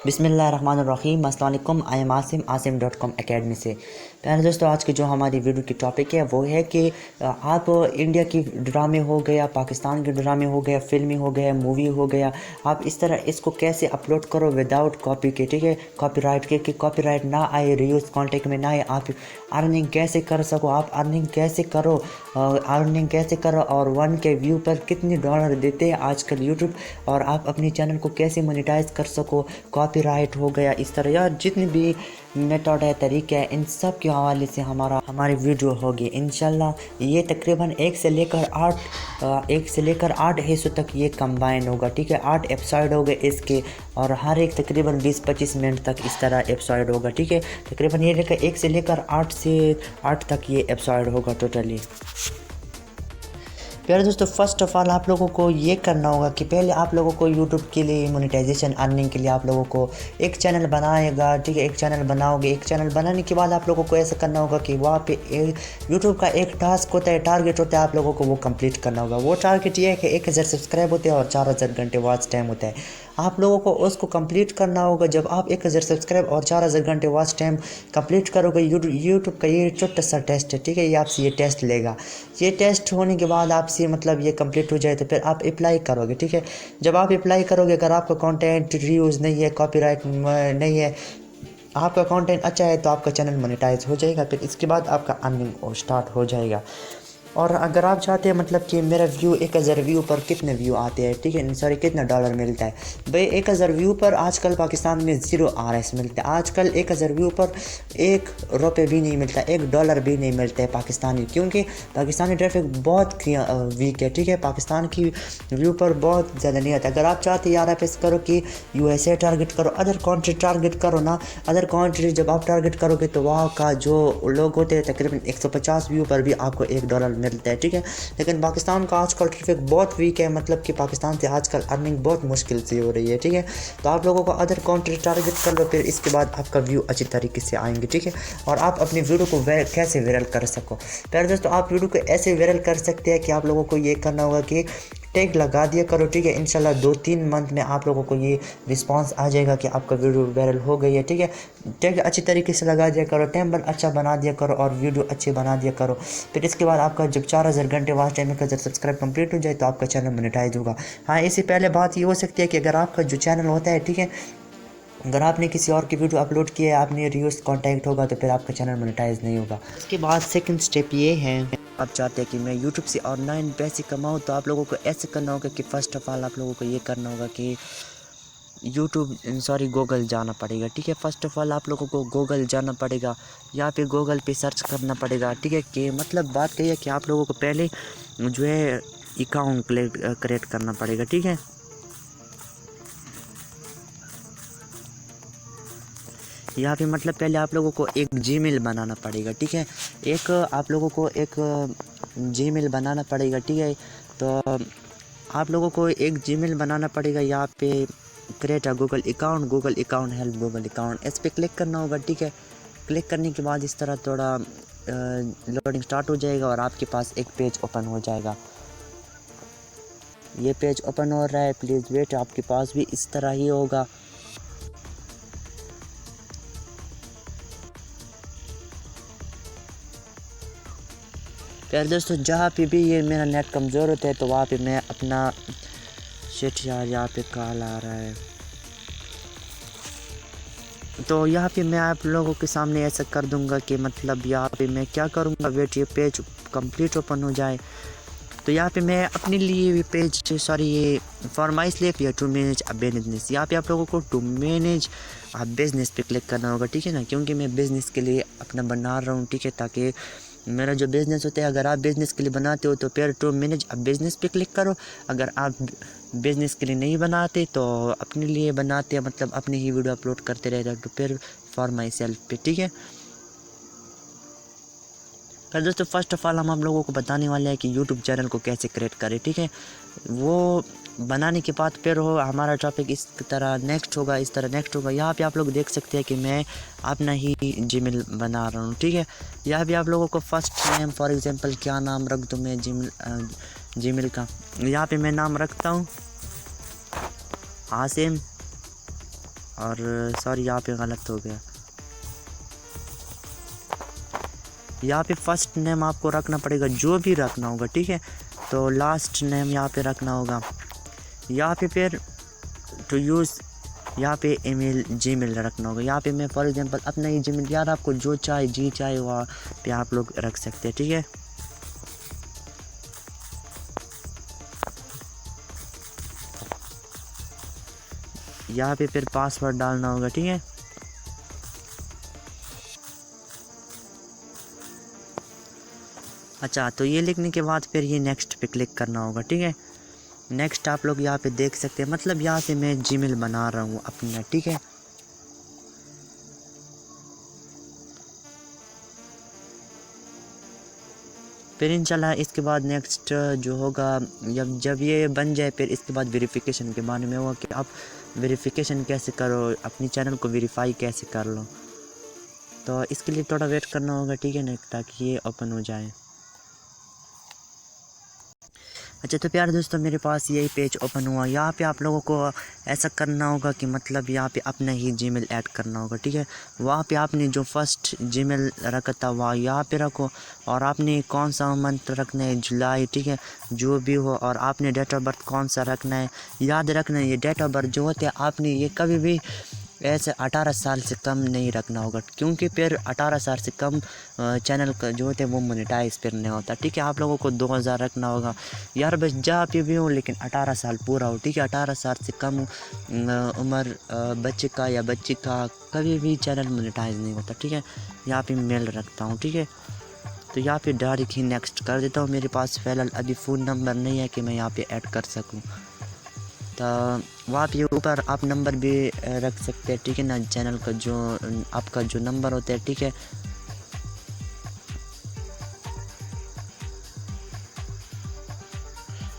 बिस्मिल्लाहिर्रहमानिर्रहीम। अस्सलाम वालेकुम। आई एम आसिम.com एकेडमी से। प्यारे दोस्तों, आज की जो हमारी वीडियो की टॉपिक है वो है कि आप इंडिया की ड्रामे हो गया, पाकिस्तान के ड्रामे हो गया, फिल्मी हो गया, मूवी हो गया, आप इस तरह इसको कैसे अपलोड करो विदाउट कॉपी के, ठीक है, कॉपीराइट के, कि कॉपीराइट ना आए, रीयूज कॉन्टेक्ट में ना आए, आप अर्निंग कैसे कर सको, आप अर्निंग कैसे करो, और 1K व्यू पर कितने डॉलर देते हैं आजकल यूट्यूब, और आप अपने चैनल को कैसे मोनेटाइज कर सको, कॉपीराइट हो गया, इस तरह या जितने भी मेथड है, तरीके हैं, इन सब के हवाले से हमारी वीडियो होगी इंशाल्लाह। ये तकरीबन 1 से लेकर 8 हिस्सों तक ये कंबाइन होगा, ठीक है। 8 एपिसोड हो गए इसके, और हर एक तकरीबन 20-25 मिनट तक इस तरह एपिसोड होगा, ठीक है। तकरीबन ये लेकर 1 से लेकर 8 तक ये एपिसोड होगा टोटली। प्यारे दोस्तों, फर्स्ट ऑफ ऑल आप लोगों को ये करना होगा कि पहले आप लोगों को यूट्यूब के लिए मोनेटाइजेशन अर्निंग के लिए आप लोगों को एक चैनल बनाएगा, ठीक है। एक चैनल बनाओगे, एक चैनल बनाने के बाद आप लोगों को ऐसा करना होगा कि वहाँ पे यूट्यूब का एक टास्क होता है, टारगेट होता है, आप लोगों को वो कंप्लीट करना होगा। वो टारगेट ये है कि 1000 सब्सक्राइब होते हैं और 4000 घंटे वॉच टाइम होता है। आप लोगों को उसको कंप्लीट करना होगा। जब आप 1000 सब्सक्राइब और 4000 घंटे वॉच टाइम कंप्लीट करोगे, यूट्यूब का ये छोटा सा टेस्ट है, ठीक है, ये आपसे ये टेस्ट लेगा। ये टेस्ट होने के बाद आपसे मतलब ये कंप्लीट हो जाए तो फिर आप अप्लाई करोगे, ठीक है। जब आप अप्लाई करोगे, अगर आपका कंटेंट रीयूज़ नहीं है, कॉपीराइट नहीं है, आपका कंटेंट अच्छा है, तो आपका चैनल मोनेटाइज हो जाएगा। फिर इसके बाद आपका अर्निंग स्टार्ट हो जाएगा। और अगर आप चाहते हैं मतलब कि मेरा व्यू 1000 व्यू पर कितने व्यू आते हैं, ठीक है, सॉरी कितना डॉलर मिलता है भाई, 1000 व्यू पर आजकल पाकिस्तान में 0 RS मिलता है। आजकल 1000 व्यू पर 1 रुपये भी नहीं मिलता, $1 भी नहीं मिलता है पाकिस्तानी, क्योंकि पाकिस्तानी ट्रैफिक बहुत वीक है, ठीक है। पाकिस्तान की व्यू पर बहुत ज़्यादा नहीं आता। अगर आप चाहते हैं RFS करो कि USA टारगेट करो, अदर कंट्री टारगेट करो ना, अदर कंट्री जब आप टारगेट करोगे तो वहाँ का जो लोग होते हैं तकरीबन 150 व्यू पर भी आपको $1 मिलता है, ठीक है। लेकिन पाकिस्तान का आजकल ट्रैफिक बहुत वीक है, मतलब कि पाकिस्तान से आजकल अर्निंग बहुत मुश्किल से हो रही है, ठीक है। तो आप लोगों को अदर कंट्री टारगेट कर लो, फिर इसके बाद आपका व्यू अच्छी तरीके से आएंगे, ठीक है। और आप अपनी वीडियो को कैसे वायरल कर सको, प्यारे दोस्तों, आप वीडियो को ऐसे वायरल कर सकते हैं कि आप लोगों को ये करना होगा कि टैग लगा दिया करो, ठीक है। इंशाल्लाह 2-3 मंथ में आप लोगों को ये रिस्पांस आ जाएगा कि आपका वीडियो वायरल हो गई है, ठीक है। टैग अच्छी तरीके से लगा दिया करो, टेम्पल अच्छा बना दिया करो और वीडियो अच्छे बना दिया करो। फिर इसके बाद आपका जब 4000 घंटे वॉच टाइम का जब सब्सक्राइब कंप्लीट हो जाए तो आपका चैनल मोनेटाइज होगा। हाँ, इससे पहले बात ये हो सकती है कि अगर आपका जो चैनल होता है, ठीक है, अगर आपने किसी और की वीडियो अपलोड किया है, आपने रीयूज कॉन्टैक्ट होगा तो फिर आपका चैनल मोनेटाइज नहीं होगा। इसके बाद सेकंड स्टेप ये है, आप चाहते हैं कि मैं यूट्यूब से ऑनलाइन पैसे कमाऊँ, तो आप लोगों को ऐसे करना होगा कि फ़र्स्ट ऑफ ऑल आप लोगों को ये करना होगा कि गूगल जाना पड़ेगा, ठीक है। फ़र्स्ट ऑफ ऑल आप लोगों को गूगल जाना पड़ेगा, यहाँ पे गूगल पे सर्च करना पड़ेगा, ठीक है। कि मतलब बात कही है कि आप लोगों को पहले जो है अकाउंट क्रिएट करना पड़ेगा, ठीक है। यहाँ पे मतलब पहले आप लोगों को एक जीमेल बनाना पड़ेगा, ठीक है। आप लोगों को एक जीमेल बनाना पड़ेगा, ठीक है। तो आप लोगों को एक जीमेल बनाना पड़ेगा, यहाँ पे create a Google account help Google account, इस पर क्लिक करना होगा, ठीक है। क्लिक करने के बाद इस तरह थोड़ा लोडिंग स्टार्ट हो जाएगा और आपके पास एक पेज ओपन हो जाएगा। ये पेज ओपन हो रहा है, प्लीज़ वेट, आपके पास भी इस तरह ही होगा। यार दोस्तों, जहाँ पे भी ये मेरा नेट कमज़ोर होता है तो वहाँ पे मैं अपना शिट यार, यहाँ पे कॉल आ रहा है, तो यहाँ पे मैं आप लोगों के सामने ऐसा कर दूंगा कि मतलब यहाँ पे मैं क्या करूँगा, वेट, ये पेज कंप्लीट ओपन हो जाए तो यहाँ पे मैं अपने लिए भी पेज ये फॉर माई स्लेप या टू मैनेज अ बिजनेस, यहाँ पे आप लोगों को टू मैनेज अ बिजनेस पे क्लिक करना होगा, ठीक है ना, क्योंकि मैं बिज़नेस के लिए अपना बना रहा हूँ, ठीक है, ताकि मेरा जो बिज़नेस होता है, अगर आप बिज़नेस के लिए बनाते हो तो फिर टू मैनेज अब बिज़नेस पे क्लिक करो। अगर आप बिज़नेस के लिए नहीं बनाते तो अपने लिए बनाते हैं, मतलब अपनी ही वीडियो अपलोड करते रहते हो, तो फिर फॉर माई सेल्फ पे, ठीक है। तो दोस्तों, फर्स्ट ऑफ ऑल हम आप लोगों को बताने वाले हैं कि यूट्यूब चैनल को कैसे क्रिएट करें, ठीक है। वो बनाने के बाद फिर हो हमारा टॉपिक इस तरह नेक्स्ट होगा, यहाँ पे आप लोग देख सकते हैं कि मैं अपना ही जीमेल बना रहा हूँ, ठीक है। यहाँ भी आप लोगों को फर्स्ट नेम फॉर एग्जांपल क्या नाम रख दूँ मैं जीमेल का, यहाँ पे मैं नाम रखता हूँ आसिम और सॉरी यहाँ पे गलत हो गया। यहाँ पे फर्स्ट नेम आपको रखना पड़ेगा, जो भी रखना होगा, ठीक है। तो लास्ट नेम यहाँ पे रखना होगा। यहाँ पे फिर टू यूज़ यहाँ पे ईमेल जीमेल रखना होगा। यहाँ पे मैं फॉर एग्जांपल अपना ही जीमेल, यार आपको जो चाहे जी चाहे वहाँ पे आप लोग रख सकते हैं, ठीक है। यहाँ पे फिर पासवर्ड डालना होगा, ठीक है। अच्छा, तो ये लिखने के बाद फिर ये नेक्स्ट पे क्लिक करना होगा, ठीक है। नेक्स्ट आप लोग यहाँ पे देख सकते हैं, मतलब यहाँ से मैं जीमेल बना रहा हूँ अपना, ठीक है। फिर इंशाल्लाह इसके बाद नेक्स्ट जो होगा, जब ये बन जाए फिर इसके बाद वेरिफिकेशन के बारे में होगा कि आप वेरिफिकेशन कैसे करो, अपनी चैनल को वेरीफाई कैसे कर लो। तो इसके लिए थोड़ा वेट करना होगा, ठीक है ना, ताकि ये ओपन हो जाए। अच्छा, तो प्यारे दोस्तों मेरे पास यही पेज ओपन हुआ। यहाँ पे आप लोगों को ऐसा करना होगा कि मतलब यहाँ पे अपना ही जीमेल ऐड करना होगा, ठीक है। वहाँ पे आपने जो फर्स्ट जीमेल रखा था वहाँ यहाँ पे रखो, और आपने कौन सा मंथ रखना है, जुलाई, ठीक है, जो भी हो। और आपने डेट ऑफ बर्थ कौन सा रखना है, याद रखना है ये डेट ऑफ बर्थ जो होते हैं आपने ये कभी भी ऐसे 18 साल से कम नहीं रखना होगा, क्योंकि फिर 18 साल से कम चैनल का जो होते हैं वो मोनेटाइज फिर नहीं होता, ठीक है। आप लोगों को 2000 रखना होगा, यार बस जहाँ पे भी हो लेकिन 18 साल पूरा हो, ठीक है। 18 साल से कम उम्र बच्चे का या बच्ची का कभी भी चैनल मोनेटाइज नहीं होता, ठीक है। यहाँ पे मेल रखता हूँ, ठीक है। तो यहाँ पे डायरेक्ट ही नेक्स्ट कर देता हूँ। मेरे पास फ़िलहाल अभी फ़ोन नंबर नहीं है कि मैं यहाँ पे ऐड कर सकूँ, तो वहाँ पे ऊपर आप नंबर भी रख सकते हैं, ठीक है ना, चैनल का जो आपका जो नंबर होता है, ठीक है।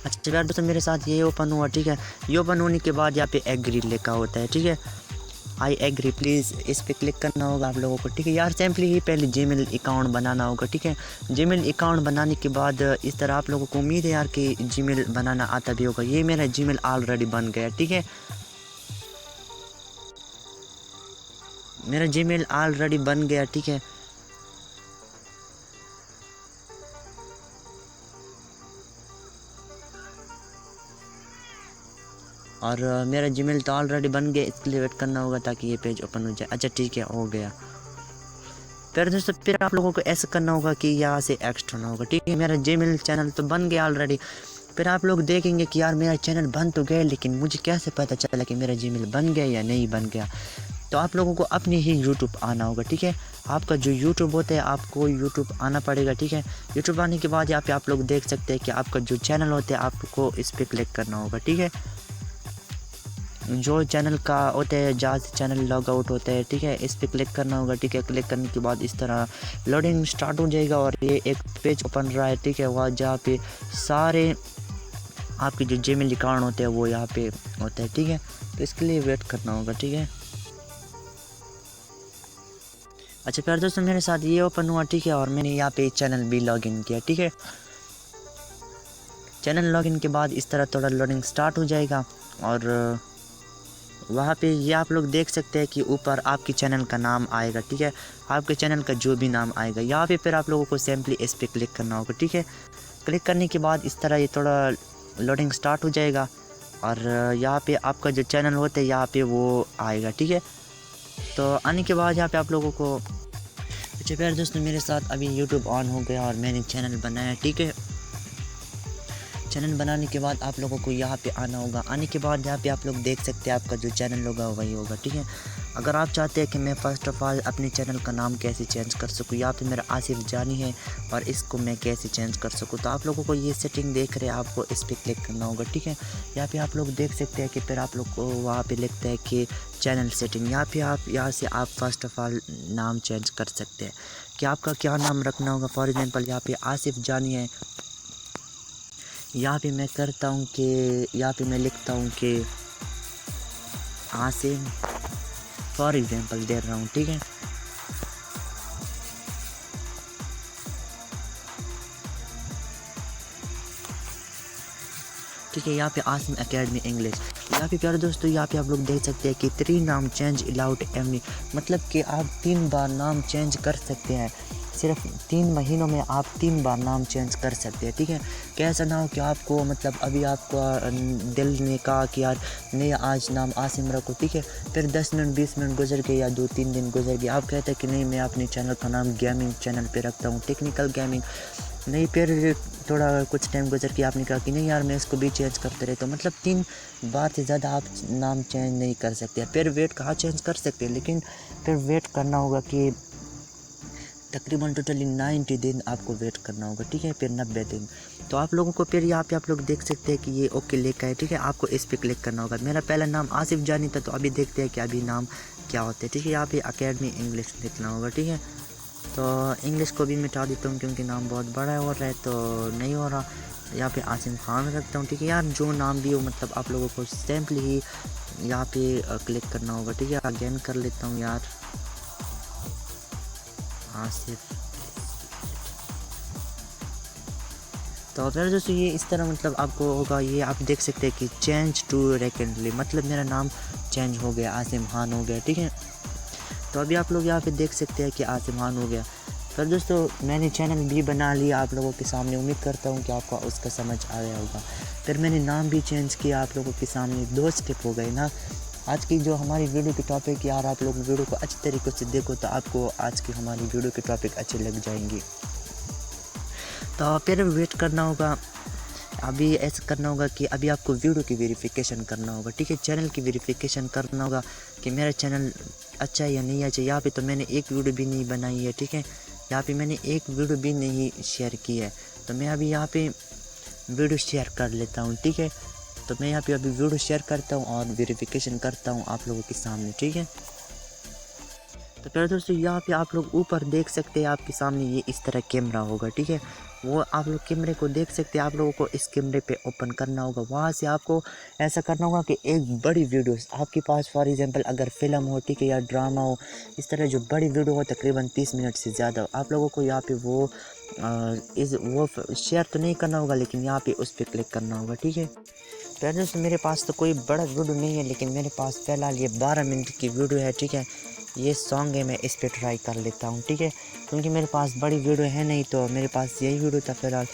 अच्छा यार दोस्तों मेरे साथ ये ओपन हुआ, ठीक है। ये ओपन होने के बाद यहाँ पे एग्री लिखा होता है, ठीक है, आई एग्री प्लीज़, इस पर क्लिक करना होगा आप लोगों को, ठीक है। यार सिंपली ही पहले जीमेल अकाउंट बनाना होगा, ठीक है। जीमेल अकाउंट बनाने के बाद इस तरह आप लोगों को उम्मीद है यार कि जीमेल बनाना आता भी होगा। ये मेरा जीमेल ऑलरेडी बन गया, ठीक है, मेरा जीमेल ऑलरेडी बन गया, ठीक है। और मेरा जीमेल तो ऑलरेडी बन गया, इसके लिए वेट करना होगा ताकि ये पेज ओपन हो जाए। अच्छा ठीक है, हो गया। फिर दोस्तों फिर आप लोगों को ऐसा करना होगा कि यहाँ से एक्स्ट्रा होना होगा, ठीक है। मेरा जीमेल चैनल तो बन गया ऑलरेडी। फिर आप लोग देखेंगे कि यार मेरा चैनल बन तो गया, लेकिन मुझे कैसे पता चला कि मेरा जीमेल बन गया या नहीं बन गया। तो आप लोगों को अपने ही यूट्यूब आना होगा, ठीक है। आपका जो यूट्यूब होता है आपको यूट्यूब आना पड़ेगा, ठीक है। यूट्यूब आने के बाद यहाँ पे आप लोग देख सकते हैं कि आपका जो चैनल होता है आपको इस पर क्लिक करना होगा, ठीक है। जो चैनल का होता है जहाँ से चैनल लॉग आउट होता है, ठीक है, इस पर क्लिक करना होगा, ठीक है। क्लिक करने के बाद इस तरह लोडिंग स्टार्ट हो जाएगा और ये एक पेज ओपन रहा है, ठीक है, वहाँ जहाँ पे सारे आपके जो जीमेल अकाउंट होते हैं वो यहाँ पे होता है, ठीक है। तो इसके लिए वेट करना होगा, ठीक है। अच्छा प्यारे दोस्तों मेरे साथ ये ओपन हुआ, ठीक है, और मैंने यहाँ पे चैनल भी लॉगिन किया, ठीक है। चैनल लॉगिन के बाद इस तरह थोड़ा लोडिंग स्टार्ट हो जाएगा और वहाँ पे ये आप लोग देख सकते हैं कि ऊपर आपके चैनल का नाम आएगा, ठीक है। आपके चैनल का जो भी नाम आएगा यहाँ पे फिर आप लोगों को सिंपली इस पर क्लिक करना होगा, ठीक है। क्लिक करने के बाद इस तरह ये थोड़ा लोडिंग स्टार्ट हो जाएगा और यहाँ पे आपका जो चैनल होता है यहाँ पे वो आएगा, ठीक है। तो आने के बाद यहाँ पे आप लोगों को अच्छा प्यारे दोस्तों मेरे साथ अभी यूट्यूब ऑन हो गया और मैंने चैनल बनाया, ठीक है। चैनल बनाने के बाद आप लोगों को यहाँ पे आना होगा। आने के बाद यहाँ पे आप लोग देख सकते हैं आपका जो चैनल होगा वही होगा, ठीक है। अगर आप चाहते हैं कि मैं फ़र्स्ट ऑफ़ ऑल अपने चैनल का नाम कैसे चेंज कर सकूँ, यहाँ पे मेरा आसिफ जानी है और इसको मैं कैसे चेंज कर सकूँ, तो आप लोगों को ये सेटिंग देख रहे हैं, आपको इस पर क्लिक करना होगा, ठीक है। यहाँ पे आप लोग देख सकते हैं कि फिर आप लोग को वहाँ पे लिखता है कि चैनल सेटिंग। यहाँ पे आप यहाँ से आप फ़र्स्ट ऑफ़ ऑल नाम चेंज कर सकते हैं कि आपका क्या नाम रखना होगा। फॉर एग्जाम्पल यहाँ पे आसिफ जानी है, यहाँ पे मैं करता हूँ कि यहाँ पे मैं लिखता हूँ कि आसिफ फॉर एग्जांपल दे रहा हूँ, ठीक है। ठीक है। यहाँ पे आसिम एकेडमी इंग्लिश, यहाँ पे प्यारे दोस्तों यहाँ पे आप लोग देख सकते हैं कि 3 नाम चेंज अलाउड एवरी, मतलब कि आप 3 बार नाम चेंज कर सकते हैं। सिर्फ 3 महीनों में आप 3 बार नाम चेंज कर सकते हैं, ठीक है। कैसा ना हो कि आपको मतलब अभी आपका दिल ने कहा कि यार नहीं आज नाम आसिम रखो, ठीक है। फिर 10 मिनट 20 मिनट गुजर गए या 2-3 दिन गुजर गए, आप कहते हैं कि नहीं मैं अपने चैनल का नाम गेमिंग चैनल पे रखता हूँ, टेक्निकल गेमिंग नहीं। फिर थोड़ा कुछ टाइम गुजर के आपने कहा कि नहीं यार मैं इसको भी चेंज करते रहता हूँ, मतलब 3 बार से ज़्यादा आप नाम चेंज नहीं कर सकते। फिर वेट कहाँ चेंज कर सकते हैं, लेकिन फिर वेट करना होगा कि तकरीबन टोटली 90 दिन आपको वेट करना होगा, ठीक है। फिर 90 दिन तो आप लोगों को फिर यहाँ पे आप लोग देख सकते हैं कि ये ओके लिखा है, ठीक है। आपको इस पर क्लिक करना होगा। मेरा पहला नाम आसिफ जानी था, तो अभी देखते हैं कि अभी नाम क्या होते हैं, ठीक है। यहाँ पे एकेडमी इंग्लिश लिखना होगा, ठीक है। तो इंग्लिश को भी मिटा देता हूँ क्योंकि नाम बहुत बड़ा हो रहा है तो नहीं हो रहा। यहाँ पे आसिम खान रखता हूँ, ठीक है। यार जो नाम भी हो मतलब आप लोगों को सिंपली ही यहाँ पे क्लिक करना होगा, ठीक है। अगेन कर लेता हूँ यार आसिफ। तो फिर दोस्तों ये इस तरह मतलब आपको होगा, ये आप देख सकते हैं कि चेंज टू रिसेंटली, मतलब मेरा नाम चेंज हो गया, आसिम खान हो गया, ठीक है। तो अभी आप लोग यहाँ पे देख सकते हैं कि आसिम खान हो गया। फिर दोस्तों मैंने चैनल भी बना लिया आप लोगों के सामने, उम्मीद करता हूँ कि आपको उसका समझ आ गया होगा। फिर मैंने नाम भी चेंज किया आप लोगों के सामने, 2 स्टेप हो गए ना। आज की जो हमारी वीडियो की टॉपिक, यार आप लोग वीडियो को अच्छी तरीके से देखो तो आपको आज की हमारी वीडियो की टॉपिक अच्छी लग जाएंगी। तो फिर वेट करना होगा, अभी ऐसा करना होगा कि अभी आपको वीडियो की वेरिफिकेशन करना होगा, ठीक है। चैनल की वेरिफिकेशन करना होगा कि मेरा चैनल अच्छा है या नहीं अच्छा। यहाँ पे तो मैंने एक वीडियो भी नहीं बनाई है, ठीक है। यहाँ पे मैंने एक वीडियो भी नहीं शेयर की है, तो मैं अभी यहाँ पे वीडियो शेयर कर लेता हूँ, ठीक है। तो मैं यहाँ पे अभी वीडियो शेयर करता हूँ और वेरिफिकेशन करता हूँ आप लोगों के सामने, ठीक है। तो फिर दोस्तों यहाँ पे आप लोग ऊपर देख सकते हैं आपके सामने ये इस तरह कैमरा होगा, ठीक है। वो आप लोग कैमरे को देख सकते हैं, आप लोगों को इस कैमरे पे ओपन करना होगा। वहाँ से आपको ऐसा करना होगा कि एक बड़ी वीडियो आपके पास फॉर एग्जांपल अगर फिल्म हो, ठीक है, या ड्रामा हो, इस तरह जो बड़ी वीडियो हो तकरीबन 30 मिनट से ज़्यादा, आप लोगों को यहाँ पे वो शेयर तो नहीं करना होगा, लेकिन यहाँ पे उस पर क्लिक करना होगा, ठीक है। तो दोस्तों मेरे पास तो कोई बड़ा वीडियो नहीं है, लेकिन मेरे पास फ़िलहाल ये 12 मिनट की वीडियो है, ठीक है। ये सॉन्ग है, मैं इस पे ट्राई कर लेता हूँ, ठीक है, क्योंकि मेरे पास बड़ी वीडियो है नहीं, तो मेरे पास यही वीडियो था फ़िलहाल।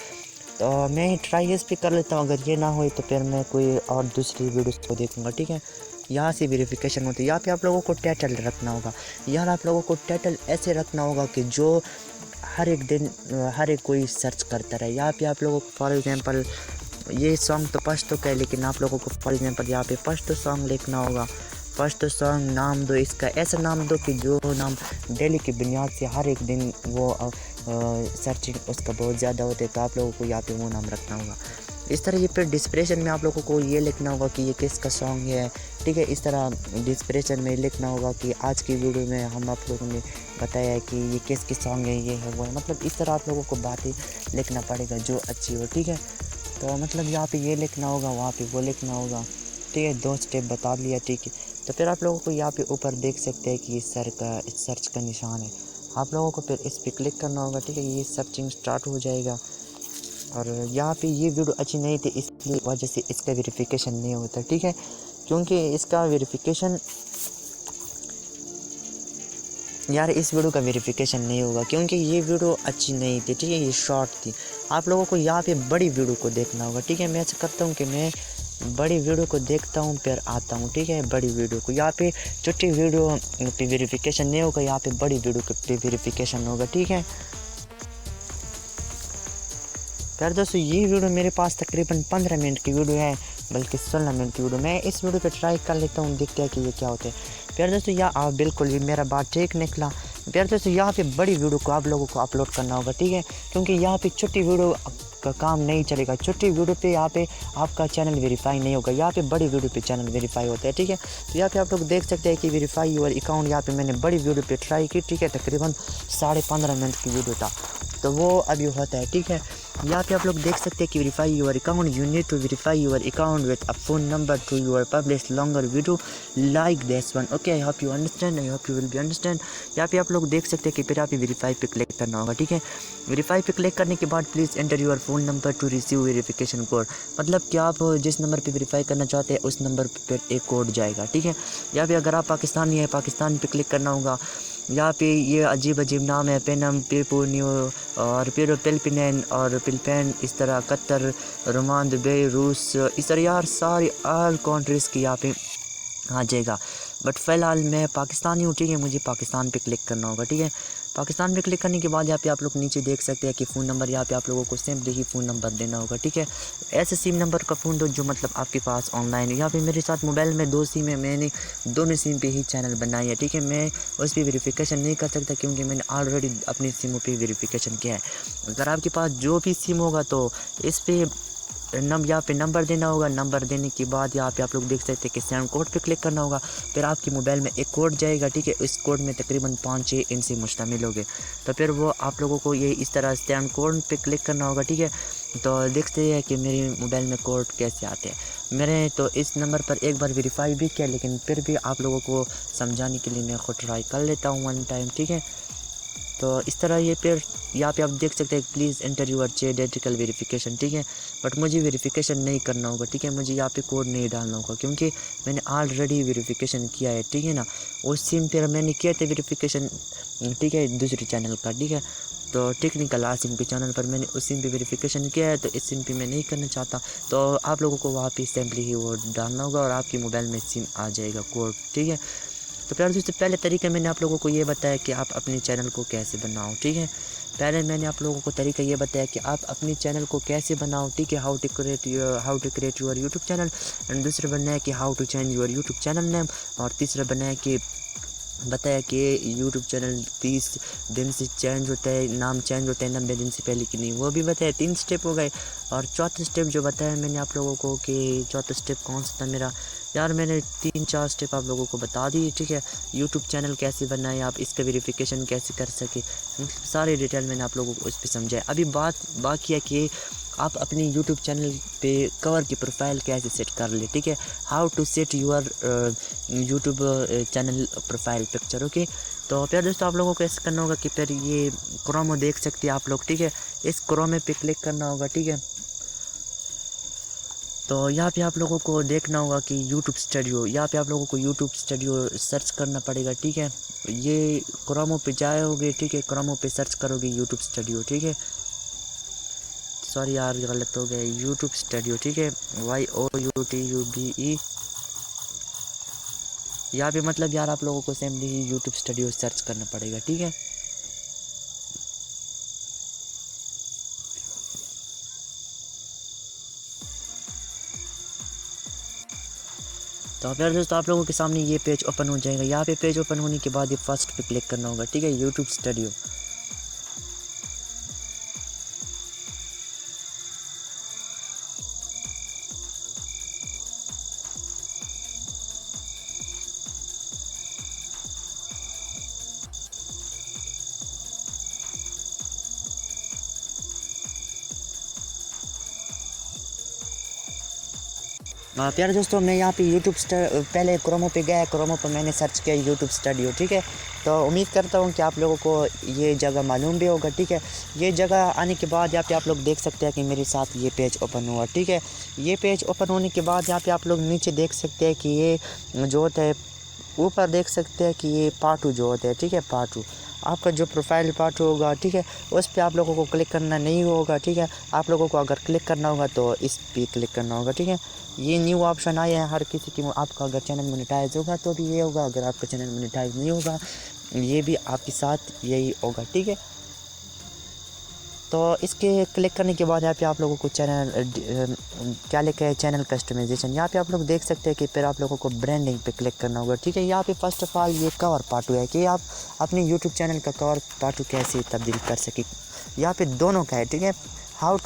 तो मैं ट्राई इस पे कर लेता हूँ, अगर ये ना हो तो फिर मैं कोई और दूसरी वीडियो को देखूँगा, ठीक है। यहाँ से वेरिफिकेशन होती है। यहाँ पे आप लोगों को टाइटल रखना होगा। यार आप लोगों को टाइटल ऐसे रखना होगा कि जो हर एक दिन हर एक कोई सर्च करता रहे। यहाँ पे आप लोगों को फॉर एग्जांपल ये सॉन्ग तो पश्तो का है, लेकिन आप लोगों को फॉर एग्जांपल यहाँ पे पश्तो सॉन्ग लिखना होगा। पश्तो सॉन्ग नाम दो, इसका ऐसा नाम दो कि जो नाम डेली की बुनियाद से हर एक दिन वो सर्चिंग उसका बहुत ज़्यादा होता है, तो आप लोगों को यहाँ पे वो नाम रखना होगा। इस तरह ये फिर डिस्क्रिप्शन में आप लोगों को ये लिखना होगा कि ये किसका सॉन्ग है, ठीक है। इस तरह डिस्क्रिप्शन में लिखना होगा कि आज की वीडियो में हम आप लोगों ने बताया है कि ये किसके सॉन्ग है, ये है वो है, मतलब इस तरह आप लोगों को बातें लिखना पड़ेगा जो अच्छी हो, ठीक है। तो मतलब यहाँ पे ये लिखना होगा, वहाँ पे वो लिखना होगा, ठीक है। 2 स्टेप बता दिया, ठीक है। तो फिर आप लोगों को यहाँ पे ऊपर देख सकते हैं कि ये सर्च का निशान है, आप लोगों को फिर इस पर क्लिक करना होगा, ठीक है। ये सर्चिंग स्टार्ट हो जाएगा। और यहाँ पे ये वीडियो अच्छी नहीं थी, इसलिए वजह से इसका वेरिफिकेशन नहीं होता, ठीक है, क्योंकि इसका वेरिफिकेशन यार इस वीडियो का वेरिफिकेशन नहीं होगा क्योंकि ये वीडियो अच्छी नहीं थी, ठीक है, ये शॉर्ट थी। आप लोगों को यहाँ पे बड़ी वीडियो को देखना होगा, ठीक है। मैं ऐसा करता हूँ कि मैं बड़ी वीडियो को देखता हूँ फिर आता हूँ, ठीक है। बड़ी वीडियो को यहाँ पे छोटी वीडियो पे वेरिफिकेशन नहीं होगा, यहाँ पे बड़ी वीडियो पे वेरिफिकेशन होगा, ठीक है। फिर दोस्तों ये वीडियो मेरे पास तकरीबन 15 मिनट की वीडियो है, बल्कि 16 मिनट की वीडियो। मैं इस वीडियो पे ट्राई कर लेता हूँ, देखते हैं कि ये क्या होता है। फिर दोस्तों यहाँ बिल्कुल भी मेरा बात ठीक निकला। फिर दोस्तों यहाँ पे बड़ी वीडियो को आप लोगों को अपलोड करना होगा, ठीक है, क्योंकि यहाँ पे छोटी वीडियो का काम नहीं चलेगा। छोटी वीडियो पे यहाँ पे आपका चैनल वेरीफाई नहीं होगा, यहाँ पे बड़ी वीडियो पे चैनल वेरीफाई होता है, ठीक है। तो यहाँ पे आप लोग देख सकते हैं कि वेरीफाई योर अकाउंट, यहाँ पे मैंने बड़ी वीडियो पे ट्राई की, ठीक है। तकरीबन 15.5 मिनट की वीडियो था, तो वो अभी होता है, ठीक है। यहाँ पे आप लोग देख सकते हैं कि verify your account, you need to verify your account with a phone number to your publish longer video like this one. Okay, I hope you understand, I hope you will be understand. यहाँ पे आप लोग देख सकते हैं कि फिर आप वेरीफाई पे क्लिक करना होगा, ठीक है। वेरीफाई पे क्लिक करने के बाद please enter your phone number to receive verification code, मतलब कि आप जिस नंबर पे वेरीफाई करना चाहते हैं उस नंबर पर एक कोड जाएगा, ठीक है। यहाँ पे अगर आप पाकिस्तानी है, पाकिस्तान पे क्लिक करना होगा। यहाँ पे ये अजीब अजीब नाम है, पेनम, पेपो, न्यू और फिर फिलिपिन और फिलिपैन, इस तरह कतर, रोमान, दुबई, रूस, इस तरह यार सारी ऑल कंट्रीज़ की यहाँ पे आ जाएगा। बट फ़िलहाल मैं पाकिस्तानी हूँ, ठीक है। मुझे पाकिस्तान पे क्लिक करना होगा, ठीक है। पाकिस्तान पे क्लिक करने के बाद यहाँ पे आप लोग नीचे देख सकते हैं कि फ़ोन नंबर, यहाँ पे आप लोगों को सिंपली ही फ़ोन नंबर देना होगा, ठीक है। ऐसे सिम नंबर का फ़ोन दो जो मतलब आपके पास ऑनलाइन है। यहाँ पे मेरे साथ मोबाइल में 2 सिम है, मैंने दोनों सिम पे ही चैनल बनाई है, ठीक है। मैं उस पर वेरिफिकेशन नहीं कर सकता क्योंकि मैंने ऑलरेडी अपनी सिमों पर वेरिफिकेशन किया है। अगर आपके पास जो भी सिम होगा तो इस पर यहाँ पे नंबर देना होगा। नंबर देने के बाद यहाँ पे आप लोग देख सकते हैं कि सेंड कोड पे क्लिक करना होगा। फिर आपके मोबाइल में एक कोड जाएगा, ठीक है। इस कोड में तकरीबन 5-6 इनसे मुश्तमिल होंगे, तो फिर वो आप लोगों को ये इस तरह सेंड कोड पे क्लिक करना होगा, ठीक है। तो देखते हैं कि मेरे मोबाइल में कोड कैसे आते हैं। मैंने तो इस नंबर पर एक बार वेरीफाई भी किया, लेकिन फिर भी आप लोगों को समझाने के लिए मैं खुद ट्राई कर लेता हूँ वन टाइम, ठीक है। तो इस तरह ये फिर यहाँ पे आप देख सकते हैं प्लीज़ एंटर यूर जेडेटिकल वेरिफिकेशन, ठीक है। बट मुझे वेरिफिकेशन नहीं करना होगा, ठीक है। मुझे यहाँ पे कोड नहीं डालना होगा क्योंकि मैंने ऑलरेडी वेरिफिकेशन किया है, ठीक है ना। उस सिम पर मैंने किया था वेरिफिकेशन, ठीक है, दूसरी चैनल का, ठीक है। तो टेक्निकल आसिम के चैनल पर मैंने उस सिम पे वेरिफिकेशन किया है, तो इस सिम पे मैं नहीं करना चाहता। तो आप लोगों को वहाँ पे सिंपली ही वो डालना होगा और आपके मोबाइल में सिम आ जाएगा कोड, ठीक है। तो प्यार दोस्तों, पहले तरीके मैंने आप लोगों को ये बताया कि आप अपने चैनल को कैसे बनाओ, ठीक है। पहले मैंने आप लोगों को तरीका ये बताया कि आप अपने चैनल को कैसे बनाओ, ठीक है। How to create your YouTube channel. And दूसरा बनाया कि how to change your YouTube channel name. और तीसरा बताया कि यूट्यूब चैनल 30 दिन से चेंज होता है, नाम चेंज होता है 90 दिन से पहले कि नहीं, वो भी बताया। 3 स्टेप हो गए। और चौथा स्टेप जो बताया मैंने आप लोगों को कि चौथा स्टेप कौन सा था मेरा, यार मैंने 3-4 स्टेप आप लोगों को बता दिए, ठीक है। यूट्यूब चैनल कैसे बनाए, आप इसका वेरिफिकेशन कैसे कर सके, सारे डिटेल मैंने आप लोगों को उस पर समझाया। अभी बात बाकी है कि आप अपनी यूट्यूब चैनल पे कवर की प्रोफाइल कैसे सेट कर ले, ठीक है। How to set your YouTube channel profile picture, okay. तो फिर दोस्तों आप लोगों को ऐसा करना होगा कि फिर ये क्रोमो देख सकते हैं आप लोग, ठीक है। इस क्रोमे पे क्लिक करना होगा, ठीक है। तो यहाँ पे आप लोगों को देखना होगा कि यूट्यूब स्टूडियो, यहाँ पे आप लोगों को यूट्यूब स्टूडियो सर्च करना पड़ेगा, ठीक है। ये क्रोमो पे जाओगे, ठीक है, क्रोमो पे सर्च करोगे यूट्यूब स्टूडियो, ठीक है। सॉरी यार गलत हो गया, यूट्यूब स्टूडियो, ठीक है, YOUTUBE। यहाँ पे मतलब यार आप लोगों को सिंपली यूट्यूब स्टूडियो सर्च करना पड़ेगा, ठीक है। तो फिर दोस्तों आप लोगों के सामने ये पेज ओपन हो जाएगा। यहाँ पे पेज ओपन होने के बाद ये फर्स्ट पे क्लिक करना होगा, ठीक है, यूट्यूब स्टूडियो। प्यारे दोस्तों, मैं यहाँ पे पहले क्रोमो पे गया, क्रोमो पर मैंने सर्च किया यूट्यूब स्टूडियो, ठीक है। तो उम्मीद करता हूँ कि आप लोगों को ये जगह मालूम भी होगा, ठीक है। ये जगह आने के बाद यहाँ पे आप लोग देख सकते हैं कि मेरे साथ ये पेज ओपन हुआ, ठीक है। ये पेज ओपन होने के बाद यहाँ पे आप लोग नीचे देख सकते हैं कि ये जो होता है, ऊपर देख सकते हैं कि ये पार्ट 2 जो होता है, ठीक है, पार्ट 2 आपका जो प्रोफाइल पार्ट होगा, ठीक है, उस पर आप लोगों को क्लिक करना नहीं होगा, ठीक है। आप लोगों को अगर क्लिक करना होगा तो इस पर क्लिक करना होगा, ठीक है। ये न्यू ऑप्शन आया है हर किसी की। आपका अगर चैनल मोनेटाइज होगा तो भी ये होगा, अगर आपका चैनल मोनेटाइज नहीं होगा ये भी आपके साथ यही होगा, ठीक है। तो इसके क्लिक करने के बाद यहाँ पे आप लोगों को चैनल क्या लिखा है, चैनल कस्टमाइजेशन। यहाँ पे आप लोग देख सकते हैं कि फिर आप लोगों को ब्रांडिंग पे क्लिक करना होगा, ठीक है। यहाँ पे फर्स्ट ऑफ ऑल ये कवर पार्ट 2 है कि आप अपने यूट्यूब चैनल का कवर पार्ट 2 कैसे तब्दील कर सके। यहाँ पे दोनों का है, ठीक है। How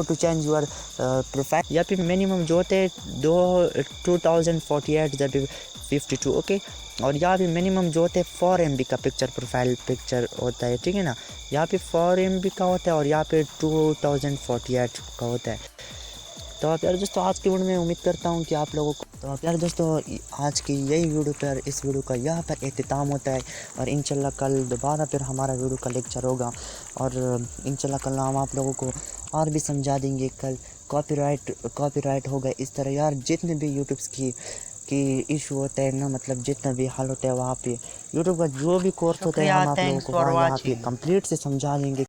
to change your profile. यहाँ पे मिनिमम जो होते हैं 2048 52, ओके। और यहाँ भी मिनिमम जो होते हैं 4 MB का पिक्चर प्रोफाइल पिक्चर होता है, ठीक है ना। यहाँ पे 4 MB का होता है और यहाँ पे 2048 का होता है। तो आप यार दोस्तों आज की वीडियो में उम्मीद करता हूँ कि आप लोगों को, तो आप यार दोस्तों आज की यही वीडियो पर, इस वीडियो का यहाँ पर इख्तिताम होता है। और इंशाल्लाह कल दोबारा फिर हमारा वीडियो का लेक्चर होगा और इंशाल्लाह कल हम आप लोगों को और भी समझा देंगे। कल कॉपीराइट होगा इस तरह यार, जितने भी यूट्यूब्स की इशू होता है ना, मतलब जितना भी हाल होता है वहाँ पे यूट्यूब का जो भी कोर्स होता है हम आप लोगों को वहाँ यहाँ पे कंप्लीट से समझा देंगे।